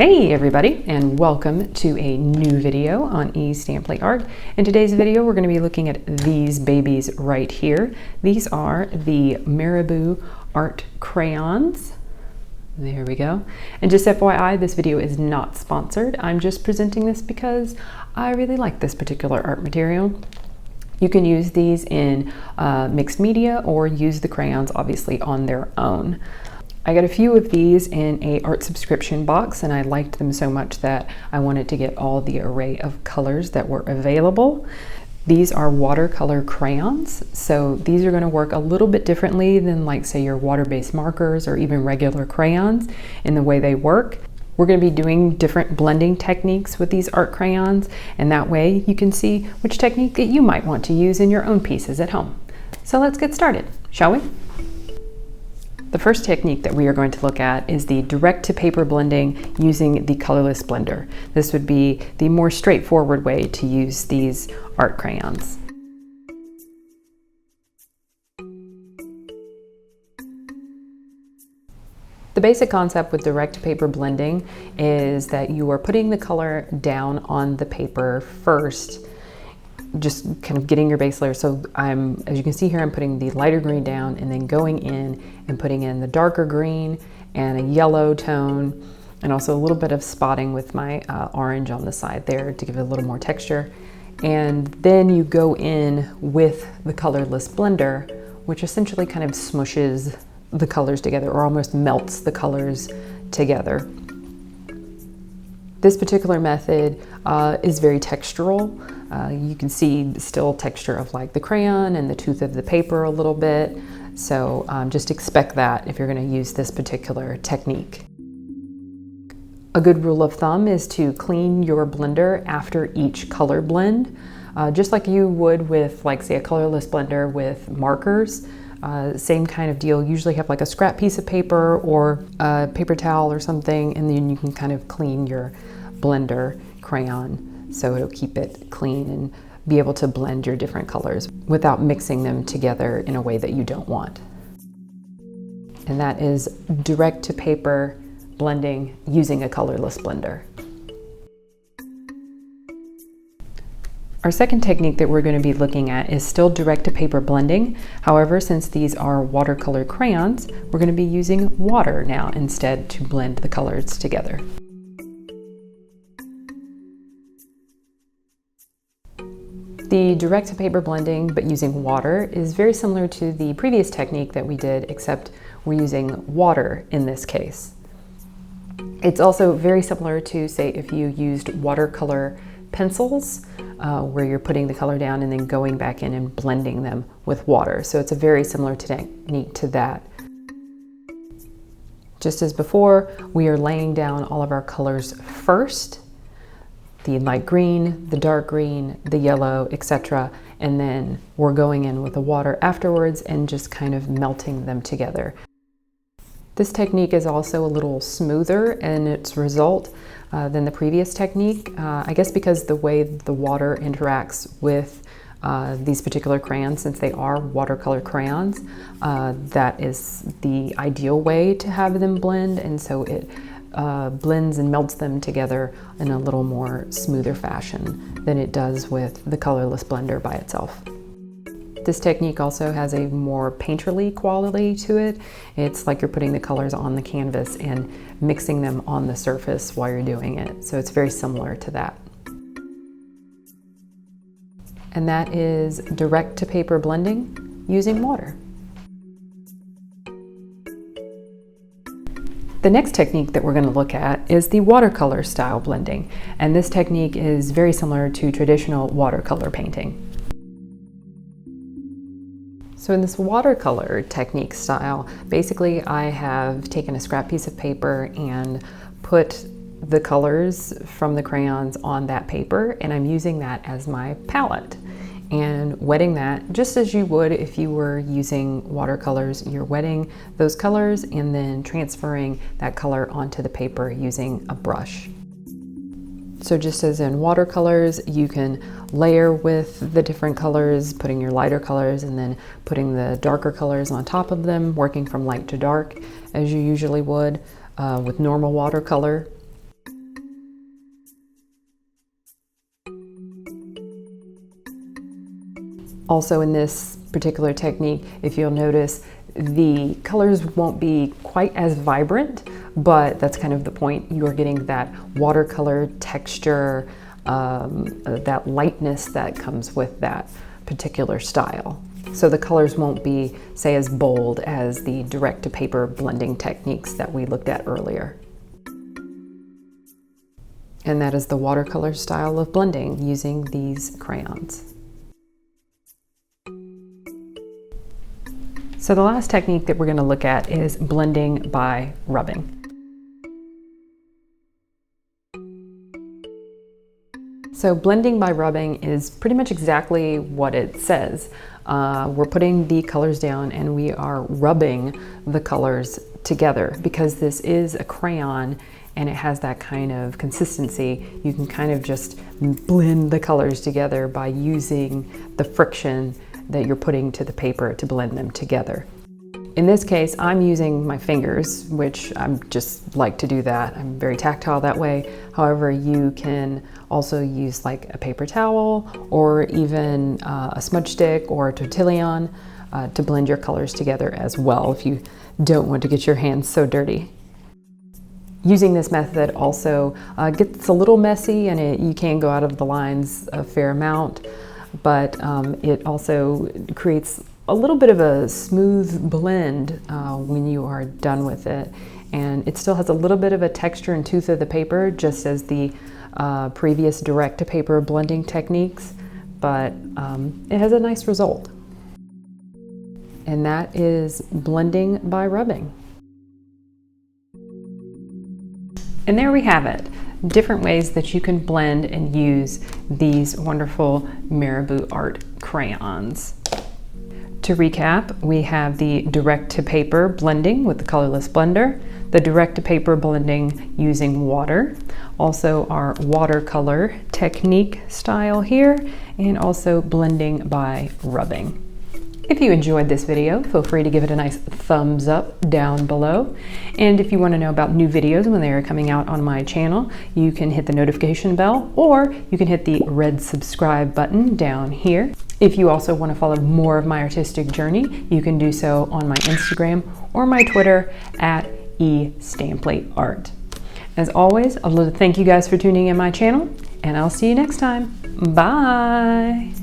Hey everybody, and welcome to a new video on E.Stampley Art. In today's video we're going to be looking at these babies right here. These are the Marabu Art Crayons. There we go. And just FYI, this video is not sponsored. I'm just presenting this because I really like this particular art material. You can use these in mixed media or use the crayons obviously on their own. I got a few of these in a art subscription box and I liked them so much that I wanted to get all the array of colors that were available. These are watercolor crayons, so these are going to work a little bit differently than like say your water-based markers or even regular crayons in the way they work. We're going to be doing different blending techniques with these art crayons, and that way you can see which technique that you might want to use in your own pieces at home. So let's get started, shall we? The first technique that we are going to look at is the direct-to-paper blending using the colorless blender. This would be the more straightforward way to use these art crayons. The basic concept with direct-to-paper blending is that you are putting the color down on the paper first, just kind of getting your base layer. So as you can see here, I'm putting the lighter green down and then going in and putting in the darker green and a yellow tone, and also a little bit of spotting with my orange on the side there to give it a little more texture. And then you go in with the colorless blender, which essentially kind of smushes the colors together or almost melts the colors together. This particular method is very textural. You can see still texture of like the crayon and the tooth of the paper a little bit. So just expect that if you're going to use this particular technique. A good rule of thumb is to clean your blender after each color blend, just like you would with like say a colorless blender with markers. Same kind of deal. Usually have like a scrap piece of paper or a paper towel or something, and then you can kind of clean your blender crayon so it'll keep it clean and be able to blend your different colors without mixing them together in a way that you don't want. And that is direct to paper blending using a colorless blender. Our second technique that we're going to be looking at is still direct to paper blending. However, since these are watercolor crayons, we're going to be using water now instead to blend the colors together. The direct to paper blending but using water is very similar to the previous technique that we did, except we're using water in this case. It's also very similar to say if you used watercolor pencils, where you're putting the color down and then going back in and blending them with water. So it's a very similar technique to that. Just as before, we are laying down all of our colors first, the light green, the dark green, the yellow, etc. And then we're going in with the water afterwards and just kind of melting them together. This technique is also a little smoother in its result than the previous technique. I guess because the way the water interacts with these particular crayons, since they are watercolor crayons, that is the ideal way to have them blend, and so it blends and melts them together in a little more smoother fashion than it does with the colorless blender by itself. This technique also has a more painterly quality to it. It's like you're putting the colors on the canvas and mixing them on the surface while you're doing it. So it's very similar to that. And that is direct to paper blending using water. The next technique that we're going to look at is the watercolor style blending. And this technique is very similar to traditional watercolor painting. So in this watercolor technique style, basically I have taken a scrap piece of paper and put the colors from the crayons on that paper, and I'm using that as my palette and wetting that just as you would if you were using watercolors. You're wetting those colors and then transferring that color onto the paper using a brush. So just as in watercolors, you can layer with the different colors, putting your lighter colors and then putting the darker colors on top of them, working from light to dark as you usually would with normal watercolor. Also in this particular technique, if you'll notice, the colors won't be quite as vibrant, but that's kind of the point. You're getting that watercolor texture, that lightness that comes with that particular style. So the colors won't be, say, as bold as the direct-to-paper blending techniques that we looked at earlier. And that is the watercolor style of blending using these crayons. So the last technique that we're going to look at is blending by rubbing. So blending by rubbing is pretty much exactly what it says. We're putting the colors down and we are rubbing the colors together. Because this is a crayon and it has that kind of consistency, you can kind of just blend the colors together by using the friction that you're putting to the paper to blend them together. In this case, I'm using my fingers, which I just like to do that. I'm very tactile that way. However, you can also use like a paper towel or even a smudge stick or a tortillon to blend your colors together as well if you don't want to get your hands so dirty. Using this method also gets a little messy and you can go out of the lines a fair amount, but it also creates a little bit of a smooth blend when you are done with it. And it still has a little bit of a texture and tooth of the paper, just as the previous direct-to-paper blending techniques, but it has a nice result. And that is blending by rubbing. And there we have it. Different ways that you can blend and use these wonderful Marabu Art crayons. To recap, we have the direct-to-paper blending with the colorless blender, the direct-to-paper blending using water, also our watercolor technique style here, and also blending by rubbing. If you enjoyed this video, feel free to give it a nice thumbs up down below. And if you want to know about new videos when they are coming out on my channel, you can hit the notification bell or you can hit the red subscribe button down here. If you also want to follow more of my artistic journey, you can do so on my Instagram or my Twitter at E.Stampley Art. As always, I'd love to thank you guys for tuning in my channel, and I'll see you next time. Bye!